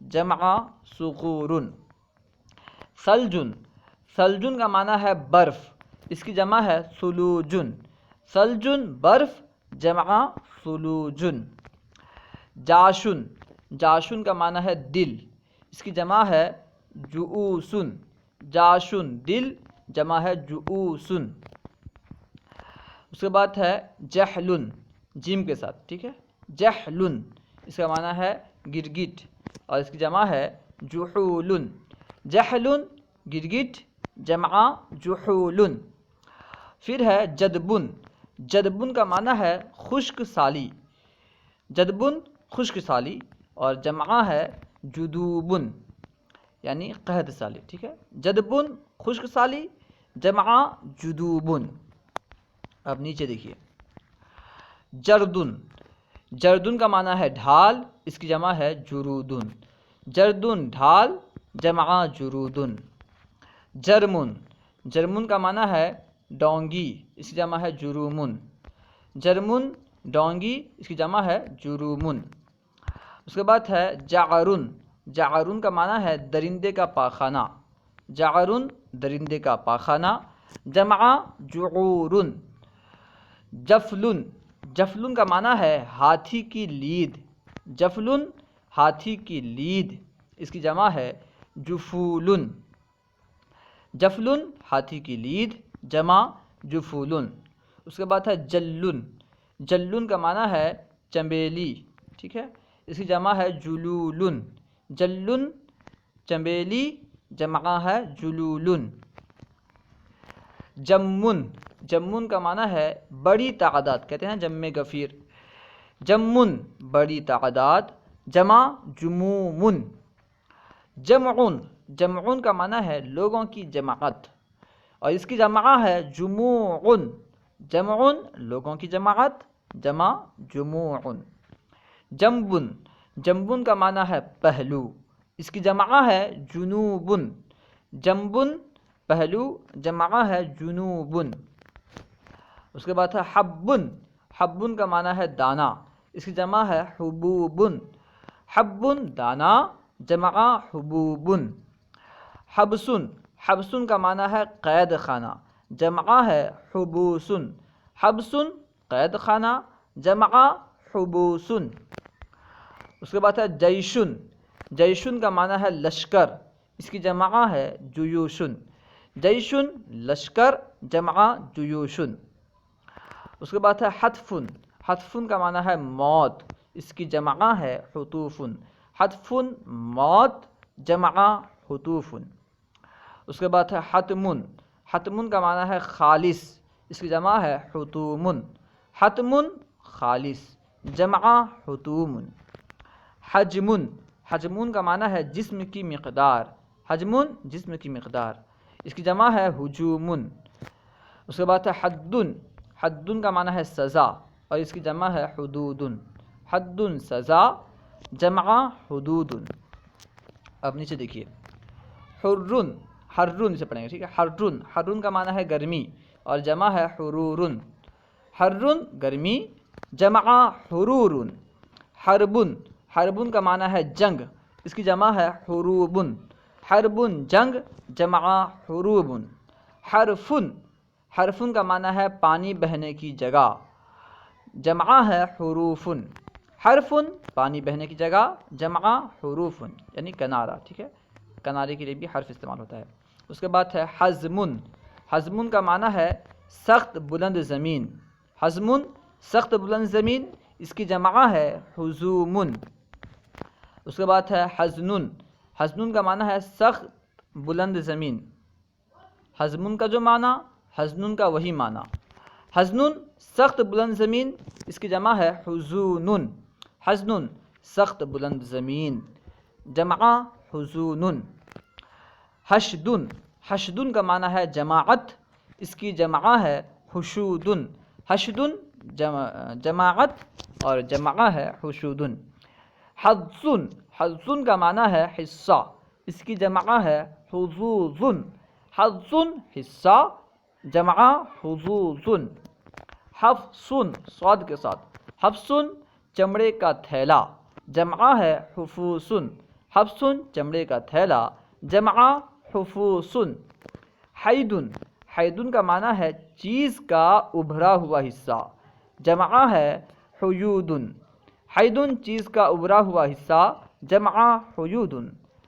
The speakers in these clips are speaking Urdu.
جمع صخور. ثلجن، ثلجن کا معنی ہے برف، اس کی جمع ہے ثلوجن. ثلجن برف، جمع ثلوجن. جاشن، جاشن کا معنی ہے دل، اس کی جمع ہے جؤوسن. جاشن دل، جمع ہے جؤوسن. اس کے بعد ہے جہلن، جیم کے ساتھ، ٹھیک ہے. جہلن اس کا معنی ہے گرگٹ اور اس کی جمع ہے جحولن. جہلن گرگٹ، جمع جحولن. پھر ہے جدبن، جدبن کا معنی ہے خشک سالی. جدبن خشک سالی اور جمع ہے جدوبن یعنی قحط سالی، ٹھیک ہے. جدبن خشک سالی، جمع جدوبن. اب نیچے دیکھیے جردن، جردن کا معنی ہے ڈھال، اس کی جمع ہے جرودن. جردن ڈھال، جمع جرودن. جرمن، جرمن کا معنی ہے ڈونگی، اس کی جمع ہے جرومن. جرمن ڈونگی، اس کی جمع ہے جرومن. اس کے بعد ہے جعرن، جعرن کا معنی ہے درندے کا پاخانہ. جعرن درندے کا پاخانہ، جمع جعورن. جفلن، جفلن کا معنی ہے ہاتھی کی لید. جفلن ہاتھی کی لید، اس کی جمع ہے جفولن. جفلن ہاتھی کی لید، جمع جفولن. اس کے بعد ہے جلن، جلن کا معنی ہے چنبیلی، ٹھیک ہے. اس کی جمع ہے جلولن. جلن چنبیلی، جمع ہے جلولن. جمن، جمن کا معنی ہے بڑی تعداد، کہتے ہیں جمع غفیر. جمن بڑی تعداد، جمع جمومن. جمعن، جمعن کا معنی ہے لوگوں کی جماعت اور اس کی جمع ہے جموعن. جمعن لوگوں کی جماعت، جمع جموعن. جنبن، جنبن کا معنی ہے پہلو، اس کی جمع ہے جنوبن. جنبن پہلو، جمع ہے جنوبن. اس کے بعد ہے حبن، حبن کا معنی ہے دانہ، اس کی جمع ہے حبوبن. حبن دانہ، جمع حبوبن. حبسن، حبسن کا معنی ہے قید خانہ، جمع ہے حبوسن. حبسن قید خانہ، جمع حبوسن. اس کے بعد ہے جیشن، جیشن کا معنی ہے لشکر، اس کی جمع ہے جیوشن. جیشن لشکر، جمع جیوشن. اس کے بعد ہے حتفن، حتفن کا معنی ہے موت، اس کی جمع ہے حتوفن. حتفن موت، جمع حتوفن. اس کے بعد ہے حتمن، حتمن کا معنی ہے خالص، اس کی جمع ہے حتومن. حتمن خالص، جمع حتومن. حجمن، حجمن کا معنی ہے جسم کی مقدار. حجمن جسم کی مقدار، اس کی جمع ہے حجومن. اس کے بعد ہے حدن، حدن کا معنی ہے سزا اور اس کی جمع ہے حدودن. حدن سزا، جمع حدودن. اب نیچے دیکھیے حرن، حرن سے پڑھیں گے، ٹھیک ہے. حرن، حرن کا معنی ہے گرمی اور جمع ہے حرورن. حرن گرمی، جمع حرورن. حربن، حربن کا معنی ہے جنگ، اس کی جمع ہے حروبن. حربن جنگ، جمع حروبن. حرفن، حرفن کا معنی ہے پانی بہنے کی جگہ، جمع ہے حروفن. حرفن پانی بہنے کی جگہ، جمع حروفن یعنی کنارہ، ٹھیک ہے. کنارے کے لیے بھی حرف استعمال ہوتا ہے. اس کے بعد ہے حزمن، حزمن کا معنی ہے سخت بلند زمین. حزمن سخت بلند زمین، اس کی جمع ہے حزومن. اس کے بعد ہے حزنن، حزنن کا معنی ہے سخت بلند زمین. حزمن کا جو معنی، حزنن کا وہی معنی. حزنن سخت بلند زمین، اس کی جمع ہے حزونن. حزنن سخت بلند زمین، جمع حزونن. حشدن، حشدن کا معنی ہے جماعت، اس کی جمع ہے حشودن. حشدن جماعت اور جمع ہے حشودن. حظن، حظن کا معنی ہے حصہ، اس کی جمع ہے حظوظن. حظن حصہ، جمع حظوظن. حفصن صاد کے ساتھ، حفصن چمڑے کا تھیلا، جمع ہے حفوسن. حفصن چمڑے کا تھیلا، جمع حفوصن، حیدن، حیدن کا معنی ہے چیز کا ابھرا ہوا حصہ، جمع ہے حیودن، حیدن چیز کا ابھرا ہوا حصہ، جمع حیودن،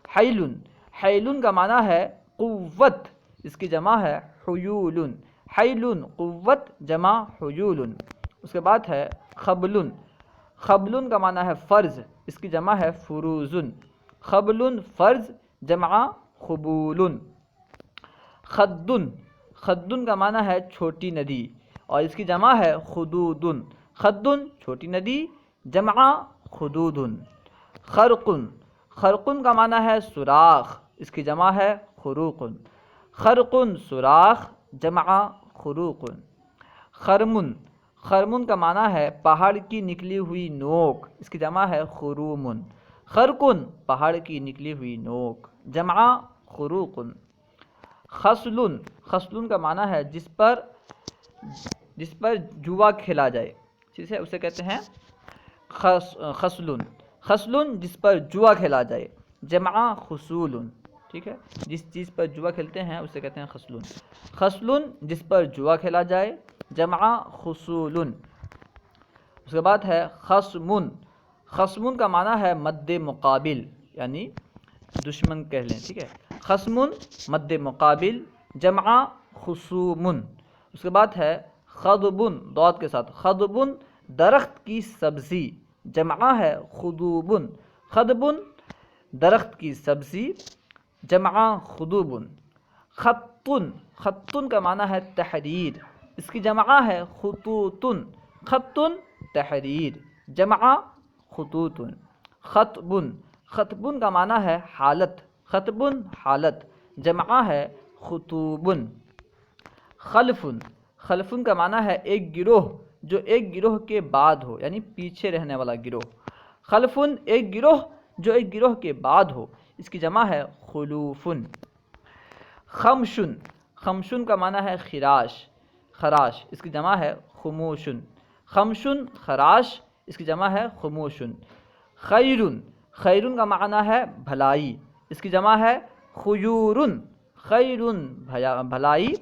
حیلن، حیلن کا معنی ہے قوت، اس کی جمع ہے حیولن، حیلن قوت، جمع حیولن۔ اس کے بعد ہے خبلن، خبلن کا معنی ہے فرض، اس کی جمع ہے فروزن، خبلن فرض، جمع خبولن۔ خدن، خدن کا معنی ہے چھوٹی ندی اور اس کی جمع ہے خدودن، خدن چھوٹی ندی، جمع خدودن۔ خرقن، خرقن کا معنی ہے سوراخ، اس کی جمع ہے خروقن، خرقن سوراخ، جمع خروقن۔ خرمن، خرمن کا معنی ہے پہاڑ کی نکلی ہوئی نوک، اس کی جمع ہے خرومن، خرقن پہاڑ کی نکلی ہوئی نوک، جمع خروقن۔ خصلن، خصلن کا معنی ہے جس پر جوا کھیلا جائے، ٹھیک ہے، اسے کہتے ہیں خصلن، خصلن جس پر جوا کھیلا جائے، جمع خصولن، ٹھیک ہے، جس چیز پر جوا کھیلتے ہیں اسے کہتے ہیں خصلن، خصلن جس پر جوا کھیلا جائے، جمع خصولن۔ اس کے بعد ہے خصمن، خصمن کا معنی ہے مد مقابل، یعنی دشمن کہہ لیں، ٹھیک ہے، خصمن مد مقابل، جمع خصومن۔ اس کے بعد ہے خضبن، ضاد کے ساتھ، خضبن درخت کی سبزی، جمع ہے خضوبن، خضبن درخت کی سبزی، جمع خضوبن۔ خطن، خطن کا معنی ہے تحریر، اس کی جمع ہے خطوطن، خطن تحریر، جمع خطوطن۔ خطبن، خطبن کا معنی ہے حالت، خطبن حالت، جمع ہے خطوبن۔ خلفن، خلفن کا معنی ہے ایک گروہ جو ایک گروہ کے بعد ہو، یعنی پیچھے رہنے والا گروہ، خلفن ایک گروہ جو ایک گروہ کے بعد ہو، اس کی جمع ہے خلوفن۔ خمشن، خمشن کا معنی ہے خراش، خراش، اس کی جمع ہے خموشن، خمشن خراش، اس کی جمع ہے خموشن۔ خیرن، خیرن کا معنی ہے بھلائی، اس کی جمع ہے خیورن، خیرن بھلائی،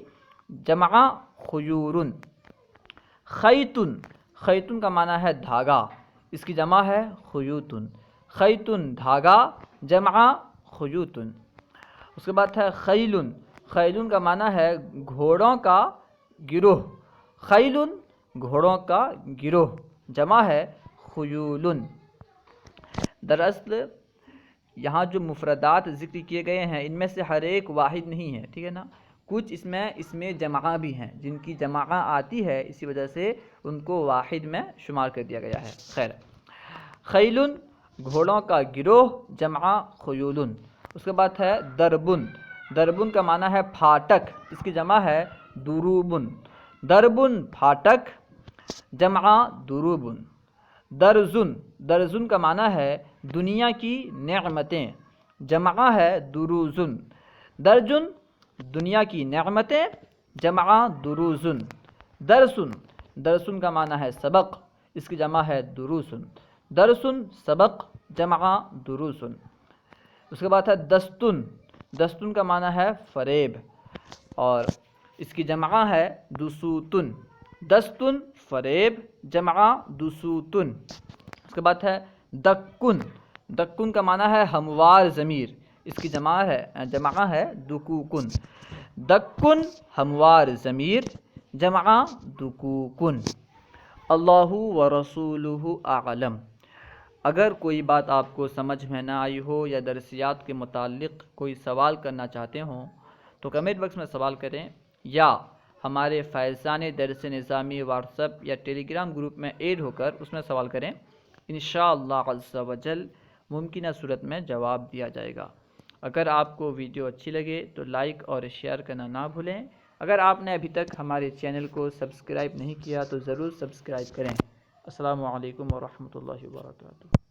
جمع خیورن۔ خیتن، خیتن کا معنی ہے دھاگا، اس کی جمع ہے خیوتن، خیتن دھاگا، جمع خیوتن۔ اس کے بعد ہے خیلن، خیلن کا معنی ہے گھوڑوں کا گروہ، خیلن گھوڑوں کا گروہ، جمع ہے خیولن۔ دراصل یہاں جو مفردات ذکر کیے گئے ہیں ان میں سے ہر ایک واحد نہیں ہے، ٹھیک ہے نا، کچھ اس میں جمع بھی ہیں، جن کی جمع آتی ہے اسی وجہ سے ان کو واحد میں شمار کر دیا گیا ہے۔ خیر، خیلن گھوڑوں کا گروہ، جمع خیولن۔ اس کے بعد ہے دربن، دربن کا معنی ہے پھاٹک، اس کی جمع ہے دروبن، دربن پھاٹک، جمع دروبن۔ درزن، درزن کا معنی ہے دنیا کی نعمتیں، جمع ہے دروزن، درجن دنیا کی نعمتیں، جمع دروزن۔ درسن، درسن کا معنی ہے سبق، اس کی جمع ہے دروسن، درسن سبق، جمع دروسن۔ اس کے بعد ہے دستن، دستن کا معنی ہے فریب اور اس کی جمع ہے دسوتن، دستن فریب، جمع دسوتن۔ اس کے بعد ہے دکن، دکن کا معنی ہے ہموار ضمیر، اس کی جمع ہے دکوکن، دکن ہموار ضمیر، جمع دکوکن۔ اللہ ورسولہ اعلم۔ اگر کوئی بات آپ کو سمجھ میں نہ آئی ہو یا درسیات کے متعلق کوئی سوال کرنا چاہتے ہوں تو کمنٹ باکس میں سوال کریں یا ہمارے فائزان درس نظامی واٹس ایپ یا ٹیلی گرام گروپ میں ایڈ ہو کر اس میں سوال کریں، انشاءاللہ عز و جل ممکنہ صورت میں جواب دیا جائے گا۔ اگر آپ کو ویڈیو اچھی لگے تو لائک اور شیئر کرنا نہ بھولیں۔ اگر آپ نے ابھی تک ہمارے چینل کو سبسکرائب نہیں کیا تو ضرور سبسکرائب کریں۔ السلام علیکم ورحمۃ اللہ وبرکاتہ۔